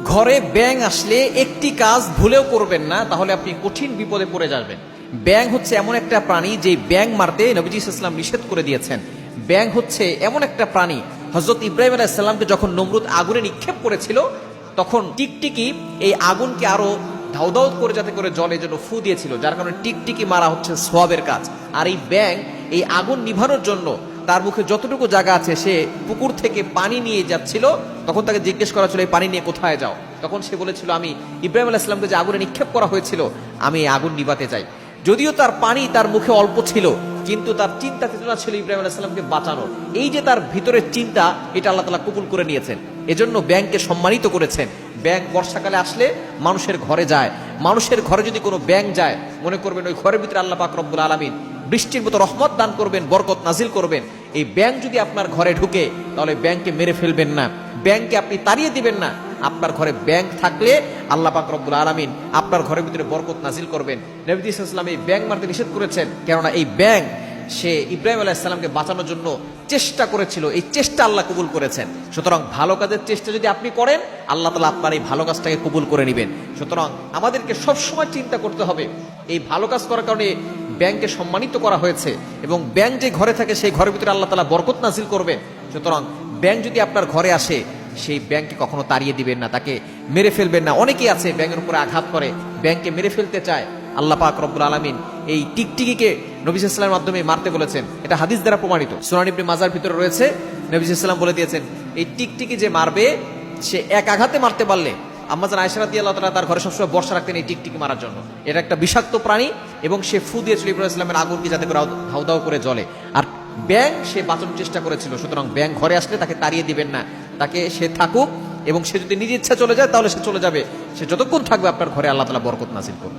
ঘরে ব্যাঙ আসলে একটি কাজ ভুলেও করবেন না, তাহলে আপনি কঠিন বিপদে পড়ে যাবেন। ব্যাঙ হচ্ছে এমন একটা প্রাণী যে ব্যাঙ মারতে নবীজি সাল্লাল্লাহু আলাইহি ওয়াসাল্লাম নিষেধ করে দিয়েছেন। ব্যাঙ হচ্ছে এমন একটা প্রাণী, হযরত ইব্রাহিম আলাইহিস সালামকে যখন নমরুদ আগুনে নিক্ষেপ করেছিল, তখন টিকটিকি এই আগুনকে আরো ধাউ ধাউ করে যাতে করে জলে জন্য ফু দিয়েছিল, যার কারণে টিকটিকি মারা হচ্ছে সওয়াবের কাজ। আর এই ব্যাঙ এই আগুন নিভানোর জন্য তার মুখে যতটুকু জায়গা আছে সে পুকুর থেকে পানি নিয়ে যাচ্ছিল। তখন তাকে জিজ্ঞেস করা ছিল এই পানি নিয়ে কোথায় যাও, তখন সে বলেছিল আমি ইব্রাহিম আলাইহিস সালামকে যে আগুনে নিক্ষেপ করা হয়েছিল আমি এই আগুন নিভাতে চাই। যদিও তার পানি তার মুখে অল্প ছিল, কিন্তু তার চিন্তা চেতনা ছিল ইব্রাহিম আলাইহিস সালামকে বাঁচানোর। এই যে তার ভিতরের চিন্তা, এটা আল্লাহ তাআলা কবুল করে নিয়েছেন, এজন্য ব্যাঙকে সম্মানিত করেছেন। ব্যাঙ বর্ষাকালে আসলে মানুষের ঘরে যায়, মানুষের ঘরে যদি কোনো ব্যাঙ যায় মনে করবেন ওই ঘরের ভিতরে আল্লাহ পাক রব্বুল আলামিন বৃষ্টির মতো রহমত দান করবেন, বরকত নাজিল করবেন। এই ব্যাঙ যদি আপনার ঘরে ঢুকে তাহলে ব্যাঙকে মেরে ফেলবেন না, ব্যাঙকে আপনি তাড়িয়ে দিবেন না। আপনার ঘরে ব্যাঙ থাকলে আল্লাহ পাক রব্বুল আলামিন আপনার ঘরের ভিতরে বরকত নাজিল করবেন। নবী সাল্লাল্লাহু আলাইহি ওয়াসাল্লাম এই ব্যাঙ মারতে নিষেধ করেছেন, কেননা এই ব্যাঙ সে ইব্রাহিম আলাইহিস সালামকে বাঁচানোর জন্য চেষ্টা করেছিল, এই চেষ্টা আল্লাহ কবুল করেছেন। সুতরাং ভালো কাজের চেষ্টা যদি আপনি করেন, আল্লাহ তাআলা আপনার এই ভালো কাজটাকে কবুল করে নেবেন। সুতরাং আমাদেরকে সবসময় চিন্তা করতে হবে, এই ভালো কাজ করার কারণে ব্যাংকে সম্মানিত করা হয়েছে, এবং ব্যাংক যে ঘরে থাকে সেই ঘরের ভিতরে আল্লাহ তাআলা বরকত নাজিল করবেন। সুতরাং ব্যাংক যদি আপনার ঘরে আসে, সেই ব্যাংককে কখনো তাড়িয়ে দিবেন না, তাকে মেরে ফেলবেন না। অনেকেই আছে ব্যাংকের উপরে আঘাত করে, ব্যাংককে মেরে ফেলতে চায়। আল্লাহ পাক রব্বুল আলামিন এই টিকটিকিকে নবী সাল্লাল্লাহু আলাইহি ওয়াসাল্লামের মাধ্যমে মারতে বলেছেন, এটা হাদিস দ্বারা প্রমাণিত। সুনান ইবনে মাজার ভিতরে রয়েছে, নবী সাল্লাল্লাহু আলাইহি ওয়াসাল্লাম বলে দিয়েছেন এই টিকটিকি যে মারবে সে এক আঘাতে মারতে পারলে, আম্মা জান আয়েশা রাদিয়াল্লাহু তাআলা তার ঘরে সবসময় বর্ষা রাখতেন এই টিকটিকি মারার জন্য। এটা একটা বিষাক্ত প্রাণী এবং সে ফু দিয়েছিল ইব্রাহিম ইসলামের আগুনকে যাতে করে ধাউ ধাউ করে জ্বলে। আর ব্যাঙ সে বাঁচানোর চেষ্টা করেছিল। সুতরাং ব্যাঙ ঘরে আসলে তাকে তাড়িয়ে দিবেন না, তাকে সে থাকুক, এবং সে যদি নিজের ইচ্ছা চলে যায় তাহলে সে চলে যাবে। সে যতক্ষণ থাকবে আপনার ঘরে আল্লাহ তাআলা বরকত নাজিল করবে।